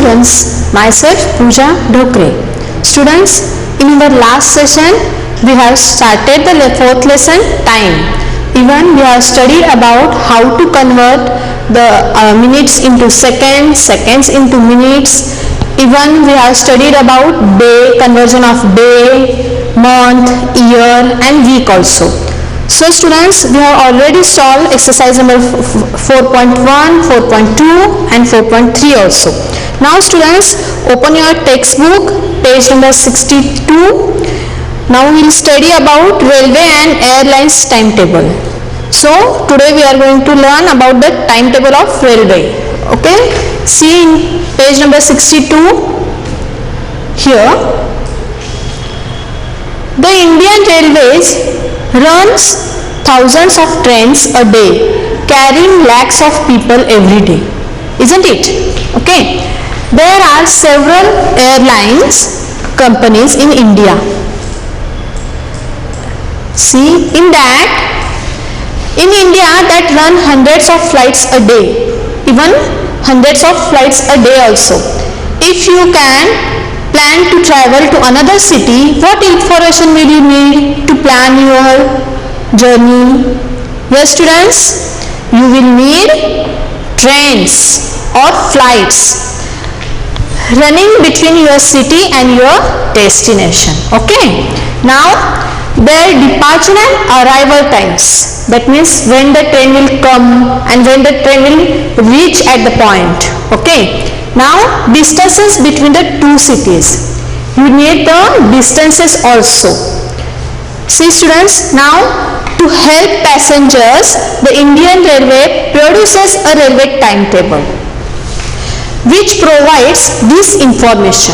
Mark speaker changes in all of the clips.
Speaker 1: students, myself Pooja Dhokre. Students, in the last session we have started the fourth lesson, time. Even we have studied about how to convert the minutes into seconds, seconds into minutes. Even we have studied about day, conversion of day, month, year and week also. So students, we have already solved exercise number 4.1, 4.2 and 4.3 also. Now students, open your textbook, page number 62. Now we will study about railway and airlines timetable. So today we are going to learn about the timetable of railway. Okay, see in page number 62 here. The Indian Railways runs thousands of trains a day, carrying lakhs of people every day, isn't it? Okay, there are several airlines companies in India. See, in India that run hundreds of flights a day, even hundreds of flights a day also. If you can plan to travel to another city, what information will you need to plan your journey? Yes students, you will need trains or flights running between your city and your destination. Okay, now their departure and arrival times, that means when the train will come and when the train will reach at the point. Okay, now distances between the two cities, you need the distances also. See students, now to help passengers, the Indian Railway produces a railway timetable which provides this information.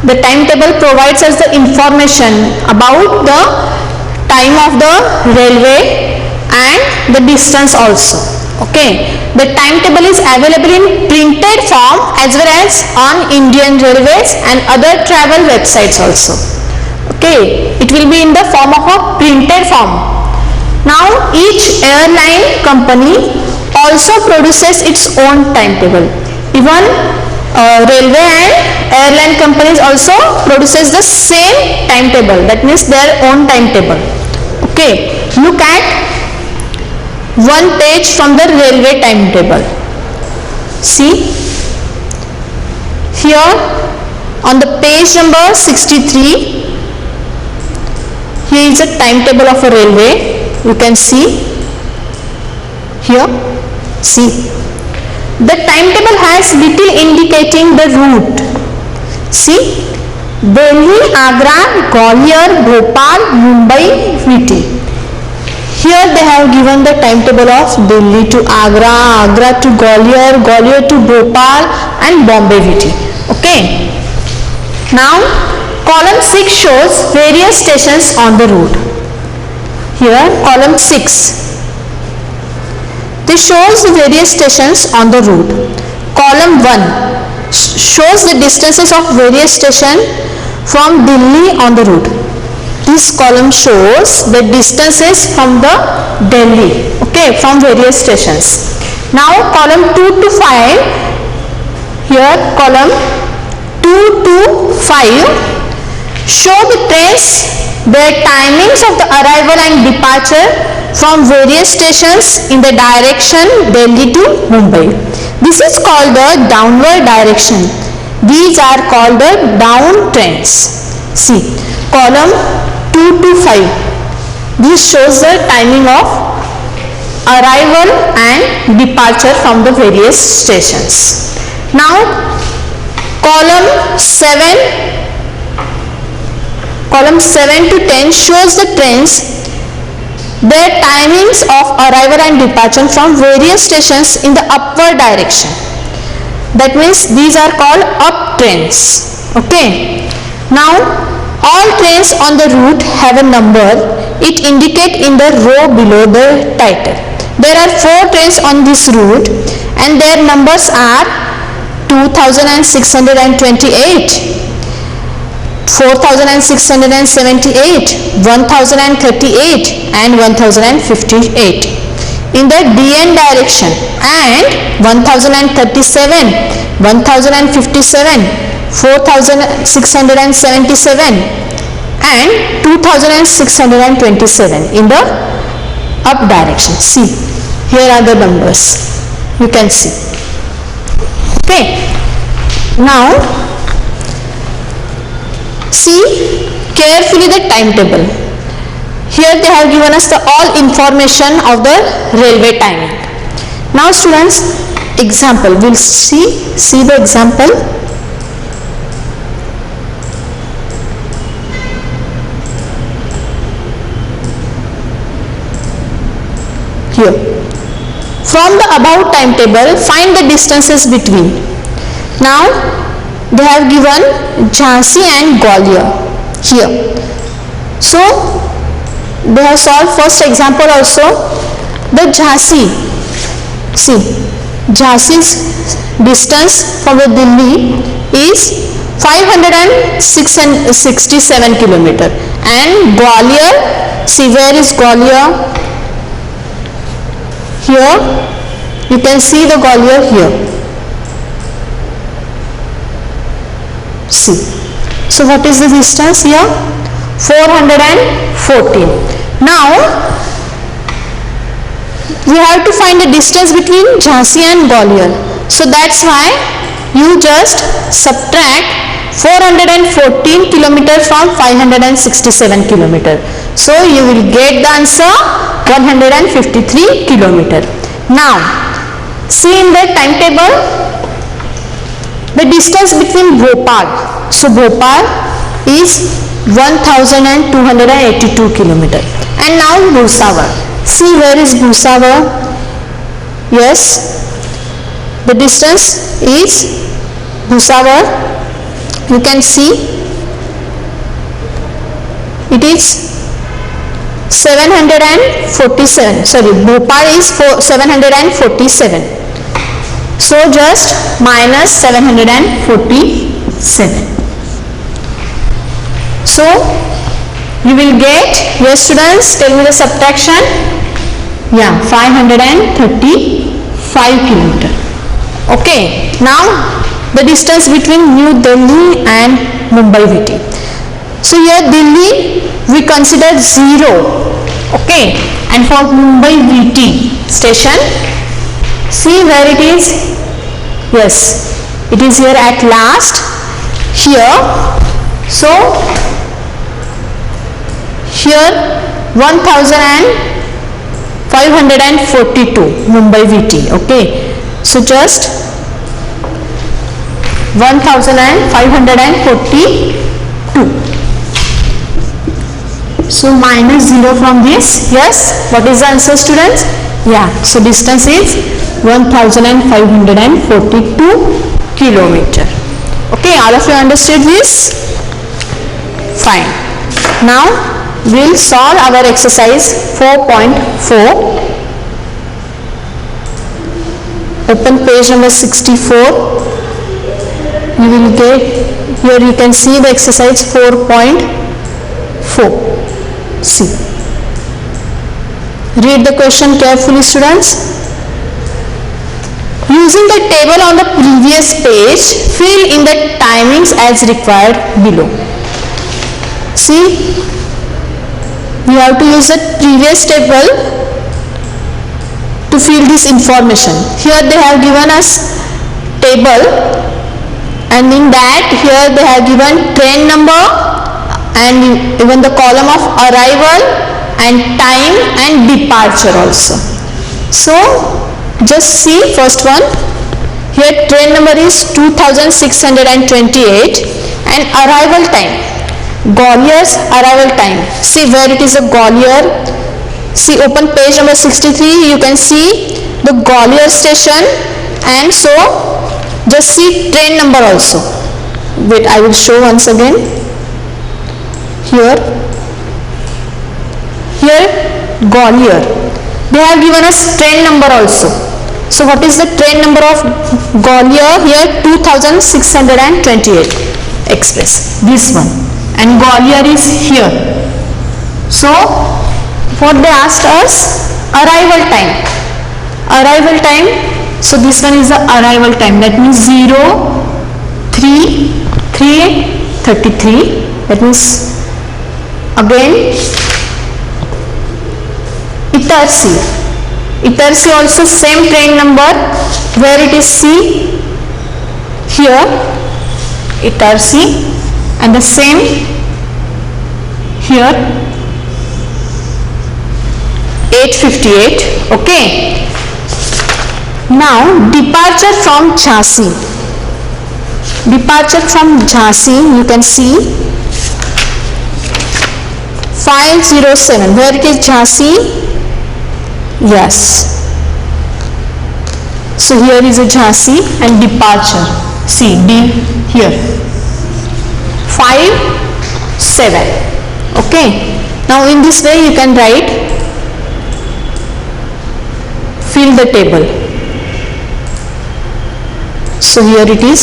Speaker 1: The timetable provides us the information about the time of the railway and the distance also. Okay, the timetable is available in printed form as well as on Indian Railways and other travel websites also. Okay, it will be in the form of a printed form. Now each airline company also produces its own timetable. Even railway and airline companies also produces the same timetable, that means their own timetable. Okay, look at one page from the railway timetable. See here on the page number 63, here is a timetable of a railway. You can see here. See, the timetable has little indicating the route. See, Delhi, Agra, Gwalior, Bhopal, Mumbai, VT. Here they have given the timetable of Delhi to Agra, Agra to Gwalior, Gwalior to Bhopal and Bombay VT. Okay. Now column 6 shows various stations on the route. Here column 6. This shows the various stations on the route. Column 1 shows the distances of various stations from Delhi on the route. This column shows the distances from the Delhi, okay, from various stations. Now column 2 to 5, here column 2 to 5 show the trains, their timings of the arrival and departure from various stations in the direction Delhi to Mumbai. This is called the downward direction. These are called the down trains. See, column 2 to 5. This shows the timing of arrival and departure from the various stations. Now column 7 to 10 shows the trains, their timings of arrival and departure from various stations in the upward direction. That means these are called up trains. Okay. Now all trains on the route have a number. It indicates in the row below the title. There are 4 trains on this route and their numbers are 2628, 4678, 1038 and 1058. in the DN direction, and 1037, 1057, 4677 and 2627 in the up direction. See, here are the numbers, you can see. Okay, now see carefully the timetable. Here they have given us the all information of the railway timing. Now students, example, we'll see the example. Here, from the above timetable, find the distances between. Now they have given Jhansi and Gwalior here. So they have solved first example also. The Jhansi, see, Jhansi's distance from the Delhi is 567 kilometer, and Gwalior, see where is Gwalior? Here you can see the Gwalior here. See, so what is the distance here? 414. Now we have to find the distance between Jhansi and Gwalior. So that's why you just subtract 414 kilometer from 567 kilometer. So you will get the answer 153 kilometer. Now see in the timetable the distance between Bhopal. So Bhopal is 1282 kilometer. And now Bhusawal. See where is Bhusawal? Yes, the distance is Bhusawal. You can see it is 747. Sorry, Bhopal is 747. So just minus 747. So you will get, yes students, tell me the subtraction. Yeah, 535 kilometer. Okay, now the distance between New Delhi and Mumbai VT. So here Delhi we consider 0. Okay, and for Mumbai VT station, see where it is. Yes, it is here at last here. So here 1542 Mumbai VT. Okay, so just 1542. So minus 0 from this. Yes, what is the answer students? Yeah, so distance is 1542 kilometer. Okay, all of you understood this? Fine. Now we'll solve our exercise 4.4. Open page number 64. You will get, here you can see the exercise 4.4. See. Read the question carefully students. Using the table on the previous page, fill in the timings as required below. See, we have to use the previous table to fill this information. Here they have given us table, and in that here they have given train number and even the column of arrival and time and departure also. So just see first one. Here train number is 2628 and arrival time, Gwalior's arrival time. See where it is a Gwalior. See, open page number 63. You can see the Gwalior station, and so just see train number also. Wait, I will show once again. Here Gwalior. They have given us train number also. So what is the train number of Gwalior? Here 2628 express, this one, and Gwalior is here. So what they asked us, arrival time. Arrival time, so this one is the arrival time, that means 03:33. That means again Itarsi. Itarsi also same train number, where it is C here, Itarsi, and the same here 8:58. Okay. Now departure from Jhansi. Departure from Jhansi, you can see 5:07. Where it is Jhansi? Yes. So here is a Jhansi and departure. See D here. 5:07. Okay. Now in this way you can write, fill the table. So here it is.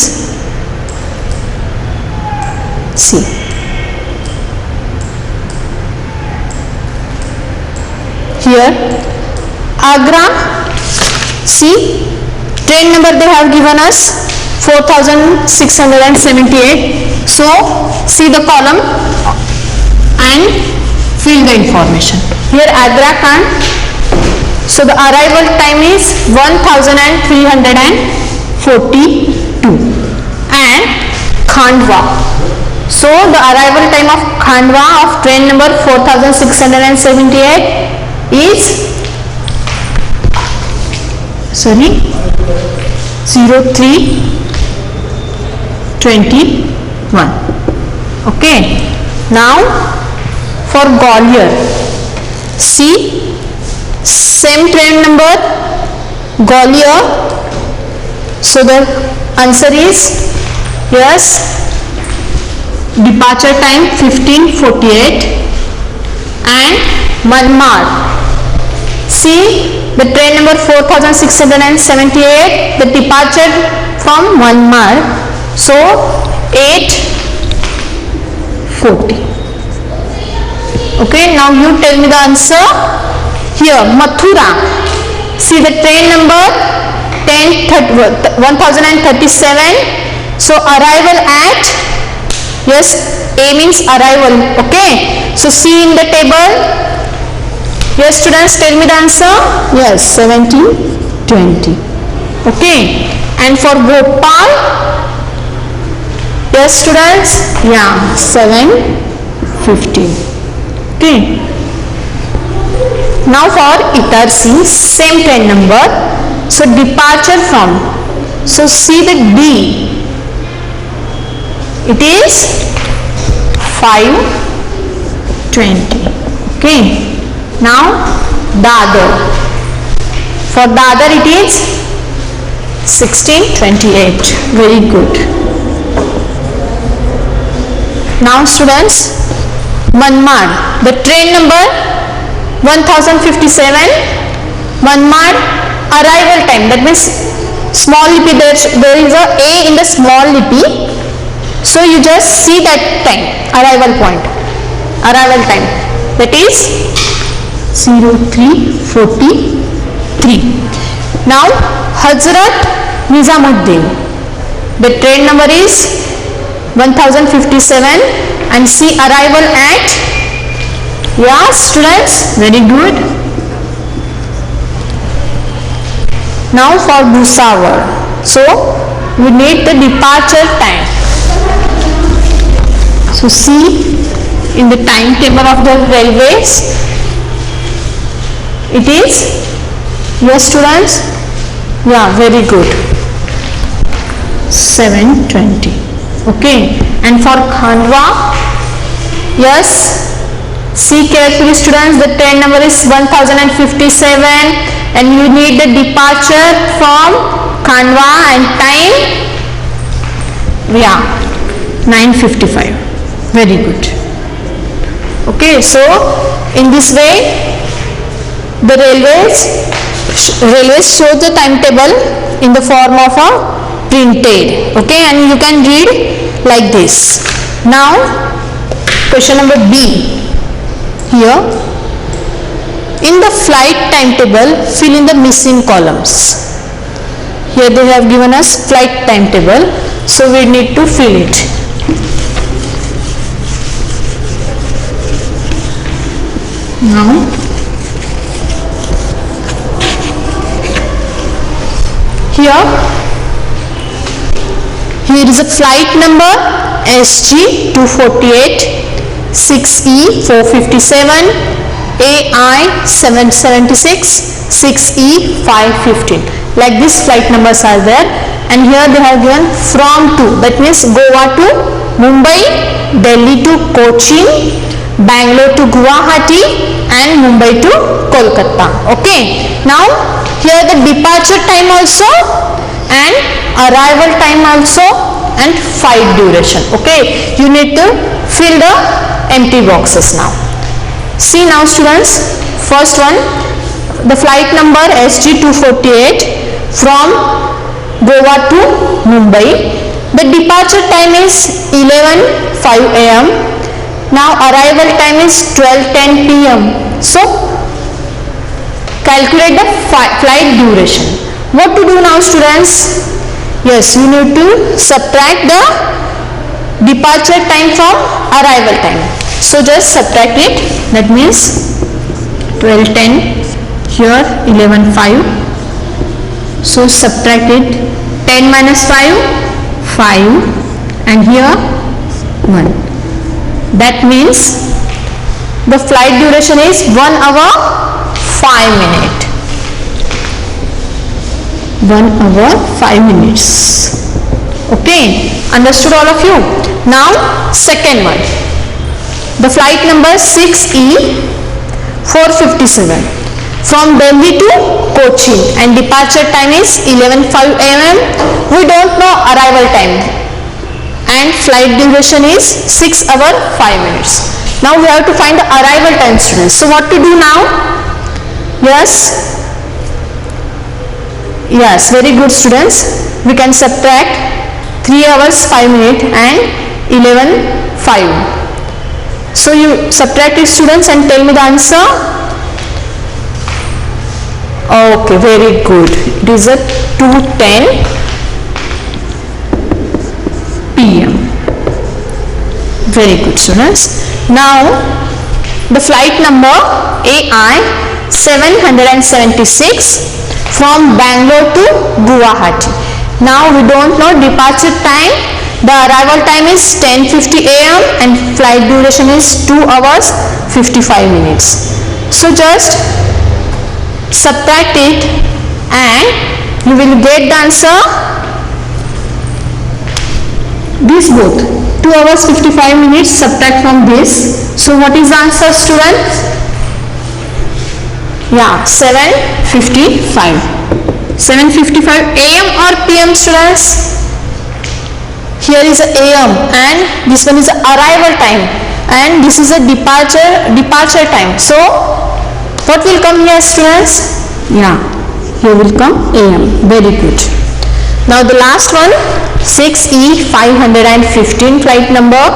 Speaker 1: See. Here Agra, see, train number they have given us 4678. So see the column and fill the information. Here Agra Khan, so the arrival time is 1342, and Khandwa, so the arrival time of Khandwa of train number 4678 is 03:21. Okay. Now for Gwalior, see, same train number Gwalior, so the answer is yes, departure time 15:48, and Manmad, see, the train number 4678, the departure from Manmad, so 8:40. Okay, now you tell me the answer. Here Mathura, see the train number 1037, so arrival at, yes, A means arrival. Okay, so see in the table. Yes students, tell me the answer. Yes, 17:20. Okay, and for Bhopal, yes students, yeah, 7:15. Okay. Now for Itarsi, same train number, so departure from, so see the D, it is 5:20. Okay. Now Dadar, for Dadar it is 16:28. Very good. Now students, Manmad, the train number 1057, Manmad arrival time, that means small lipi, there is a A in the small lipi, so you just see that time, arrival point, arrival time, that is 03:43. Now Hazrat Nizamuddin, the train number is 1057, and see arrival at, yeah students, very good. Now for Bhusawal, so we need the departure time, so see in the timetable of the railways, it is, yes students, yeah, very good, 7:20. Okay, and for Khandwa, yes, see carefully students, the train number is 1057, and you need the departure from Khandwa and time, yeah, 9:55. Very good. Okay, so in this way the railways show the timetable in the form of a printed. Okay, and you can read like this. Now question number B, here In the flight timetable, fill in the missing columns. Here they have given us flight timetable, so we need to fill it. Now, here is a flight number SG 248, 6E 457, AI 776, 6E 515. Like this flight numbers are there, and here they have given from to, that means Goa to Mumbai, Delhi to Cochin, Bangalore to Guwahati, and Mumbai to Kolkata. Okay. Now here the departure time also and arrival time also and flight duration. Okay. You need to fill the empty boxes now. See now students, first one, the flight number SG 248 from Goa to Mumbai. The departure time is 11:05 AM. Now arrival time is 12:10 PM. So calculate the flight duration. What to do now students? Yes, you need to subtract the departure time from arrival time. So just subtract it. That means 12:10, here 11:05. So subtract it. 10 minus 5, 5, and here 1. That means the flight duration is 1 hour 5 minutes. 1 hour 5 minutes. Okay, understood all of you? Now second one, the flight number 6E 457 from Delhi to Cochin, and departure time is 11:05 AM. We don't know arrival time, and flight duration is 6 hours 5 minutes. Now we have to find the arrival time students. So what to do now? Yes, very good students. We can subtract 3 hours 5 minutes and 11:05. So you subtract it students and tell me the answer. Okay, very good. It is at 2:10 PM. Very good students. Now the flight number AI 776 from Bangalore to Guwahati. Now we don't know departure time. The arrival time is 10:50 AM and flight duration is 2 hours 55 minutes. So just subtract it and you will get the answer. These both 2 hours 55 minutes subtract from this. So what is the answer students? Yeah, 7:55. 7:55 AM or PM students? Here is a AM and this one is a arrival time and this is a departure time. So what will come here students? Yeah, here will come AM. Very good. Now the last one, 6E 515 flight number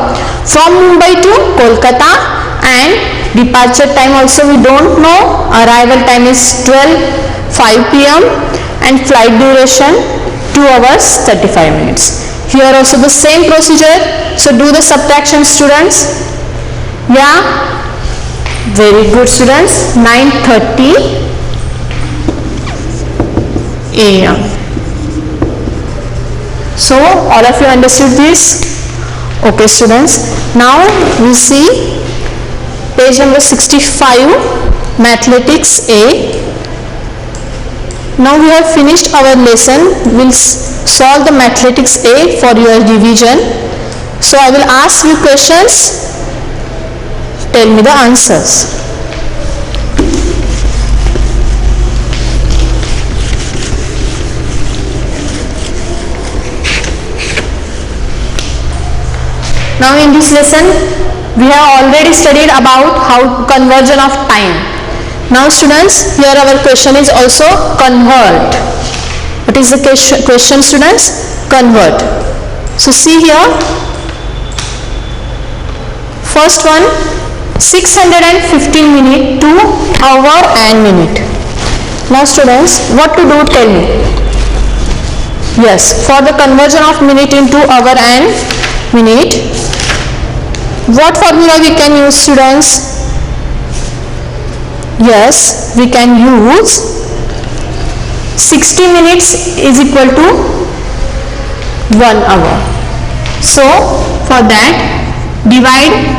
Speaker 1: from Mumbai to Kolkata, and departure time also we don't know. Arrival time is 12:05 PM and flight duration 2 hours 35 minutes. Here also the same procedure. So do the subtraction students. Yeah, very good students. 9:30 AM. So all of you understood this? Okay students. Now we see page number 65, Mathematics A. Now we have finished our lesson. We'll solve the Mathematics A for your revision. So I will ask you questions. Tell me the answers. Now in this lesson we have already studied about how conversion of time. Now students, here our question is also convert. What is the question students? Convert. So see here, first one, 615 minute to hour and minute. Now students, what to do, tell me. Yes, for the conversion of minute into hour and minute, what formula we can use, students? Yes, we can use 60 minutes is equal to 1 hour. So for that, divide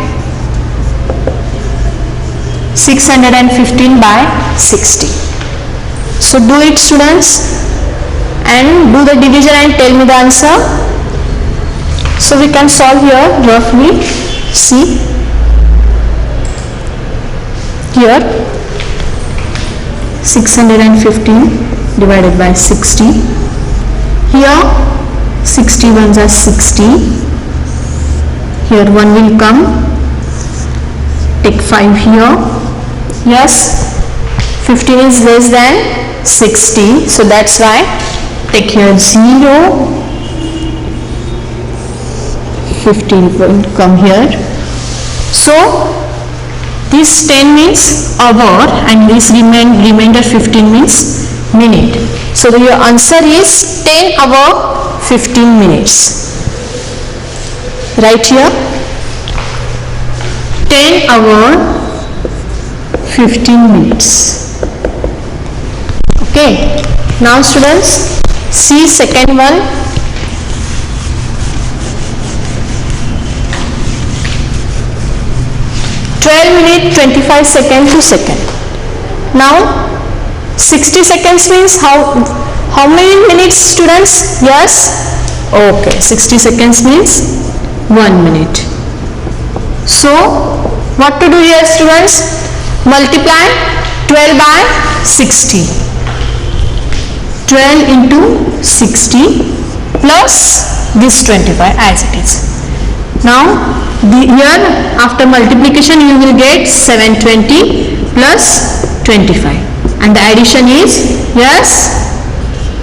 Speaker 1: 615 by 60. So do it, students, and do the division and tell me the answer. So we can solve here roughly. See here, 615 divided by 60. Here 60 ones are 60. Here 1 will come. Take 5 here. Yes, 15 is less than 60, so that's why take here 0. 15 will come here. So this 10 means hour and this remainder 15 means minute. So your answer is 10 hour 15 minutes. Right here, 10 hour 15 minutes. Okay, now students, see second one. minute 25 second to second. Now 60 seconds means how many minutes, students? Yes, okay, 60 seconds means 1 minute. So what to do here, students? Multiply 12 by 60. 12 into 60 plus this 25 as it is. Now here after multiplication you will get 720 plus 25 and the addition is, yes,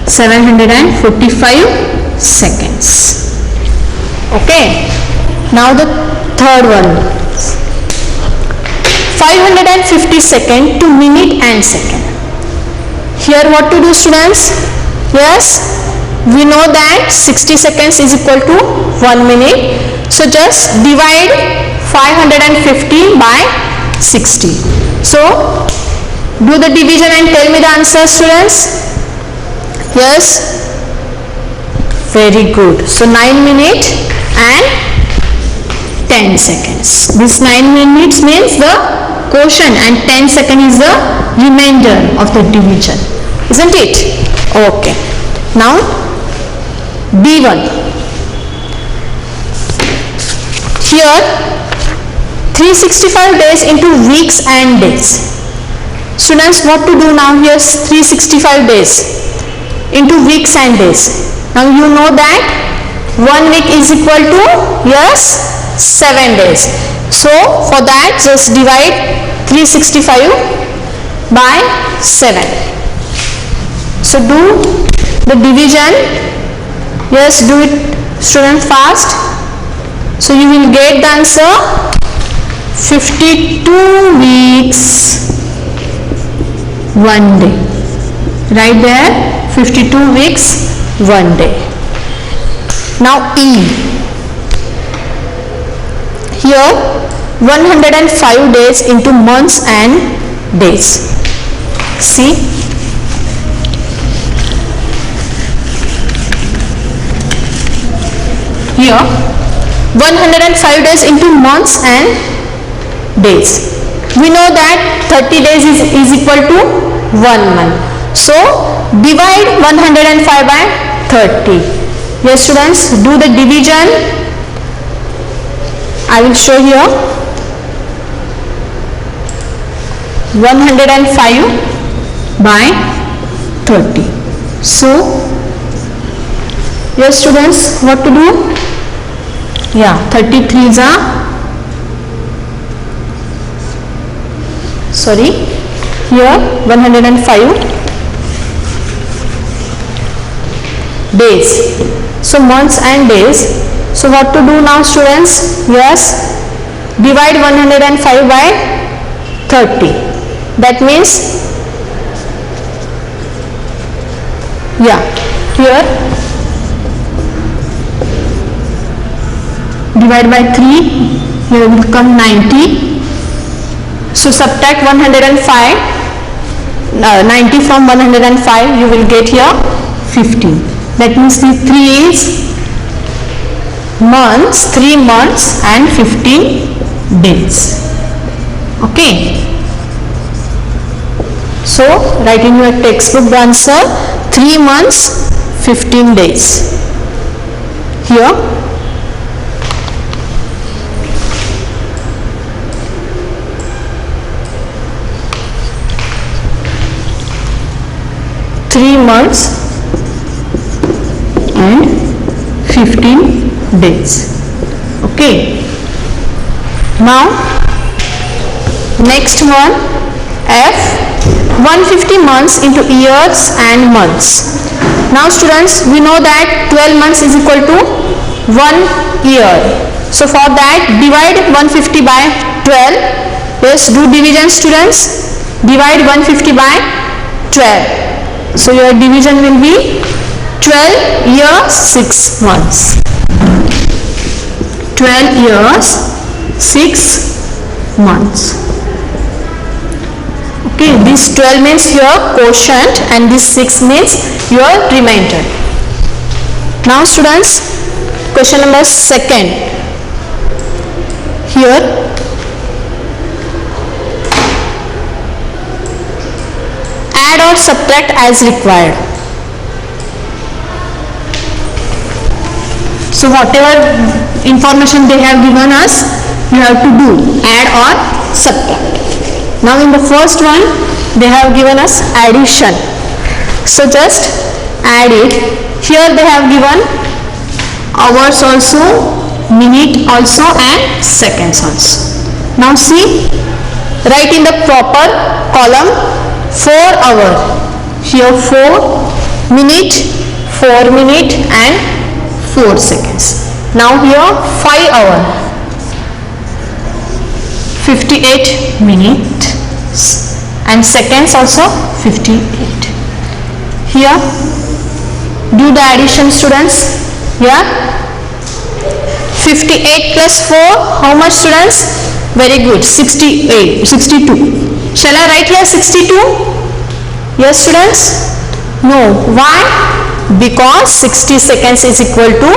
Speaker 1: 745 seconds. Okay, now the third one, 550 second to minute and second. Here what to do, students? Yes, we know that 60 seconds is equal to 1 minute. So just divide 550 by 60. So do the division and tell me the answer, students. Yes, very good. So 9 minutes and 10 seconds. This 9 minutes means the quotient and 10 seconds is the remainder of the division, isn't it? Okay. Now B1. Here 365 days into weeks and days. Students, what to do now? Here 365 days into weeks and days. Now you know that 1 week is equal to, yes, 7 days. So for that just divide 365 by 7. So do the division. Yes, do it, student, fast. So you will get the answer 52 weeks 1 day. Right there, 52 weeks 1 day. Now E. Here 105 days into months and days. See, here 105 days into months and days. We know that 30 days is equal to 1 month. So divide 105 by 30. Yes, students, do the division. I will show here. 105 by 30. So yes, students, what to do? Yeah, 33s are, sorry, here 105 days. So months and days. So what to do now, students? Yes, divide 105 by 30. That means, yeah, here divide by 3, here will come 90. So subtract 105, 90 from 105, you will get here 15. That means the 3 is months, 3 months and 15 days. Okay. So write in your textbook the answer, 3 months, 15 days. Here. Months and 15 days. Okay. Now next one, F, 150 months into years and months. Now students, we know that 12 months is equal to 1 year. So for that, divide 150 by 12. Yes, do division students. Divide 150 by 12. So your division will be 12 years 6 months. 12 years 6 months. Okay, this 12 means your quotient and this 6 means your remainder. Now students, question number 2nd. Here add or subtract as required. So whatever information they have given us, you have to do add or subtract. Now in the first one, they have given us addition. So just add it. Here they have given hours also, minute also and seconds also. Now see, write in the proper column 4 hour, here 4 minute, 4 minute and 4 seconds. Now here 5 hour, 58 minutes and seconds also 58. Here do the addition students. Yeah, 58 plus 4, how much students? Very good, 62. Shall I write here 62? Yes students? No. Why? Because 60 seconds is equal to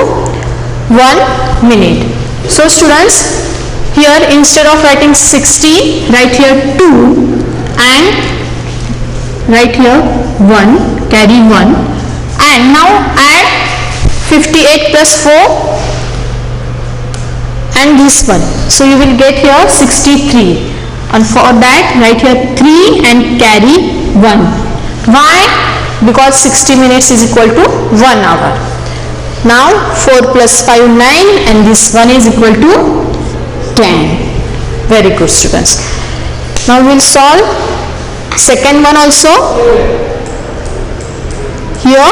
Speaker 1: 1 minute. So students, here instead of writing 60, write here 2 and write here 1, carry 1 and now add 58 plus 4 and this one. So you will get here 63. And for that, write here 3 and carry 1. Why? Because 60 minutes is equal to 1 hour. Now 4 plus 5, 9 and this one is equal to 10. Very good students. Now we will solve second one also. Here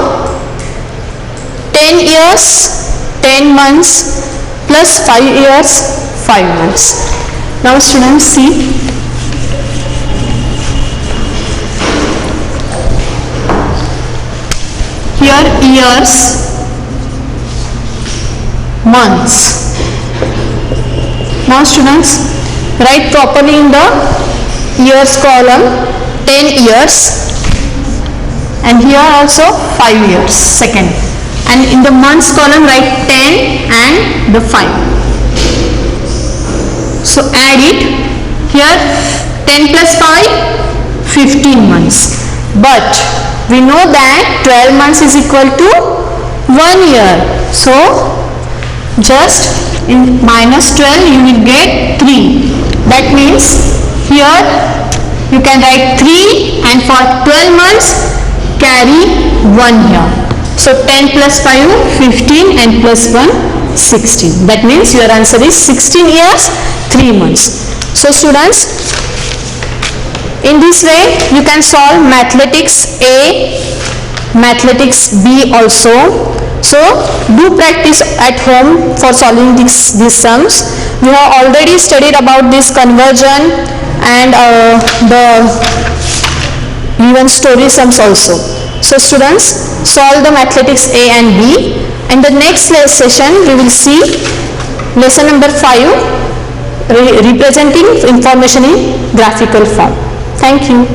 Speaker 1: 10 years, 10 months plus 5 years, 5 months. Now students see, here years, months. Now students, write properly in the years column 10 years and here also 5 years, second. And in the months column write 10 and the 5. So add it. Here 10 plus 5, 15 months. But we know that 12 months is equal to 1 year. So just in minus 12 you will get 3. That means here you can write 3 and for 12 months carry 1 here. So 10 plus 5, 15 and plus 1, 16. That means your answer is 16 years, 3 months. So students, in this way you can solve mathematics A, mathematics B also, So do practice at home for solving these sums. We have already studied about this conversion and the even story sums also. So students, solve the mathematics A and B. In the next session we will see lesson number 5, representing information in graphical form. Thank you.